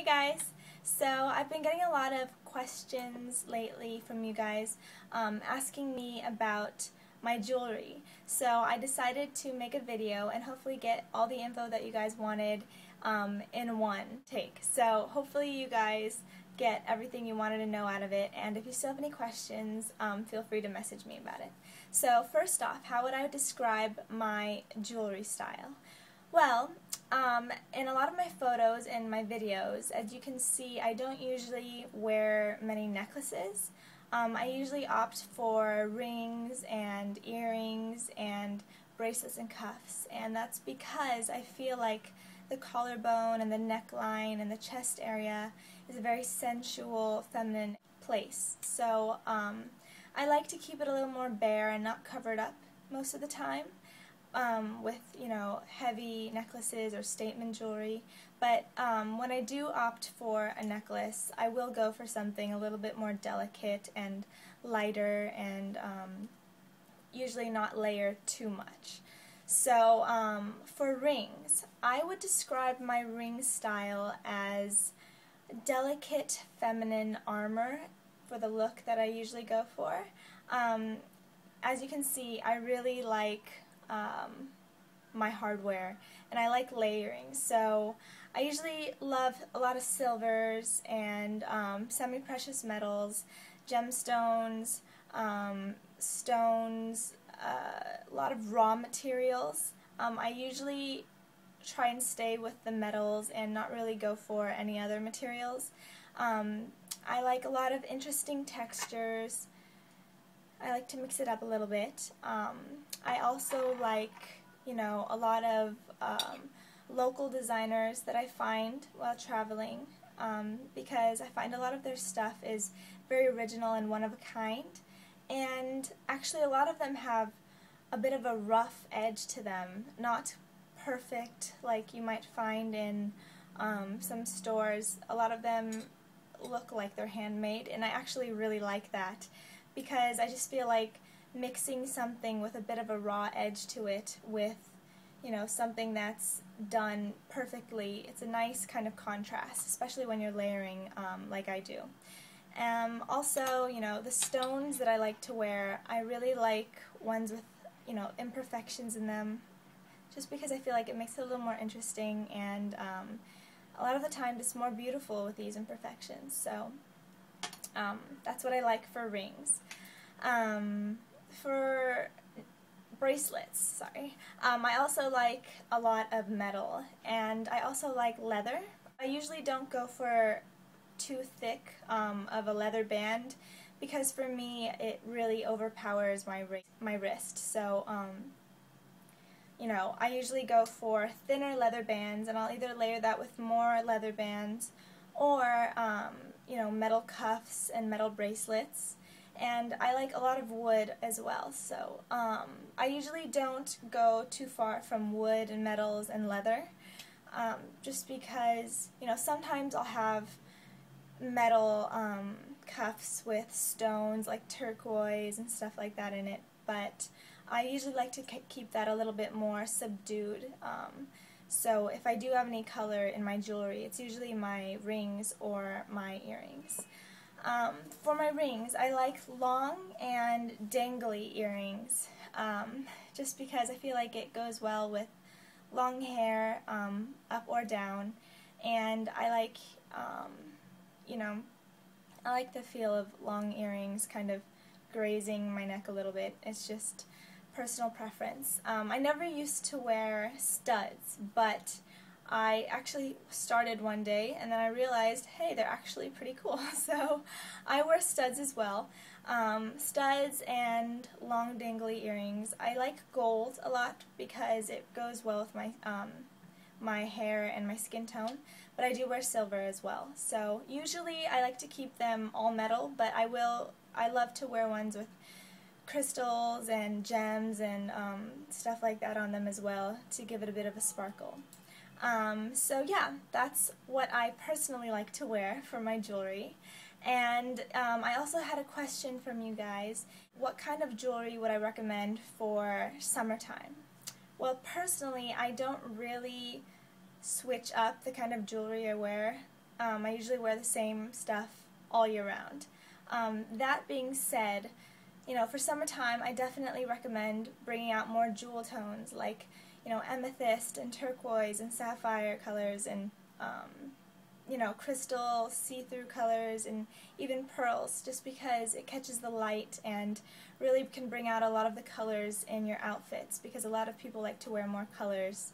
Hey guys! So I've been getting a lot of questions lately from you guys asking me about my jewelry. So I decided to make a video and hopefully get all the info that you guys wanted in one take. So hopefully you guys get everything you wanted to know out of it, and if you still have any questions, feel free to message me about it. So first off, how would I describe my jewelry style? Well, in a lot of my photos and my videos, as you can see, I don't usually wear many necklaces. I usually opt for rings and earrings and bracelets and cuffs, and that's because I feel like the collarbone and the neckline and the chest area is a very sensual, feminine place. So I like to keep it a little more bare and not covered up most of the time. With, heavy necklaces or statement jewelry, but when I do opt for a necklace, I will go for something a little bit more delicate and lighter and usually not layer too much. So for rings, I would describe my ring style as delicate feminine armor for the look that I usually go for. As you can see, I really like my hardware, and I like layering, so I usually love a lot of silvers and semi-precious metals, gemstones, stones, a lot of raw materials. I usually try and stay with the metals and not really go for any other materials. I like a lot of interesting textures. I like to mix it up a little bit. I also like, a lot of local designers that I find while traveling, because I find a lot of their stuff is very original and one of a kind, and actually a lot of them have a bit of a rough edge to them, not perfect like you might find in some stores. A lot of them look like they're handmade, and I actually really like that, because I just feel like mixing something with a bit of a raw edge to it with, something that's done perfectly, it's a nice kind of contrast, especially when you're layering like I do. Also, the stones that I like to wear, I really like ones with, imperfections in them, just because I feel like it makes it a little more interesting, and a lot of the time it's more beautiful with these imperfections. So that's what I like for rings. For bracelets, I also like a lot of metal, and I also like leather. I usually don't go for too thick of a leather band, because for me it really overpowers my wrist. So I usually go for thinner leather bands, and I'll either layer that with more leather bands or metal cuffs and metal bracelets. And I like a lot of wood as well, so I usually don't go too far from wood and metals and leather, just because, sometimes I'll have metal cuffs with stones like turquoise and stuff like that in it, but I usually like to keep that a little bit more subdued. So if I do have any color in my jewelry, it's usually my rings or my earrings. For my rings, I like long and dangly earrings, just because I feel like it goes well with long hair, up or down, and I like, I like the feel of long earrings kind of grazing my neck a little bit. It's just personal preference. I never used to wear studs, but I actually started one day, and then I realized, hey, they're actually pretty cool, so I wear studs as well. Studs and long dangly earrings. I like gold a lot because it goes well with my hair and my skin tone, but I do wear silver as well. So usually I like to keep them all metal, but I love to wear ones with crystals and gems and stuff like that on them as well, to give it a bit of a sparkle. So yeah, that's what I personally like to wear for my jewelry. And I also had a question from you guys. What kind of jewelry would I recommend for summertime? Well, personally, I don't really switch up the kind of jewelry I wear. I usually wear the same stuff all year round. That being said, you know, for summertime, I definitely recommend bringing out more jewel tones like, you know, amethyst and turquoise and sapphire colors and, you know, crystal see-through colors and even pearls, just because it catches the light and really can bring out a lot of the colors in your outfits, because a lot of people like to wear more colors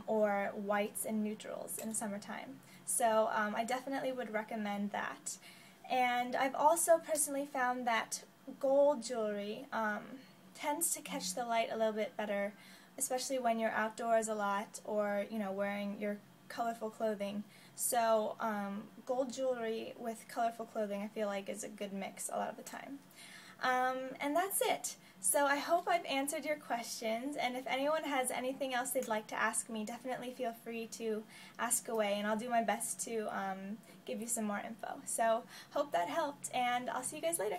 or whites and neutrals in the summertime. So I definitely would recommend that. And I've also personally found that gold jewelry tends to catch the light a little bit better, especially when you're outdoors a lot or, you know, wearing your colorful clothing. So gold jewelry with colorful clothing I feel like is a good mix a lot of the time. And that's it. So I hope I've answered your questions, and if anyone has anything else they'd like to ask me, definitely feel free to ask away, and I'll do my best to give you some more info. So hope that helped, and I'll see you guys later.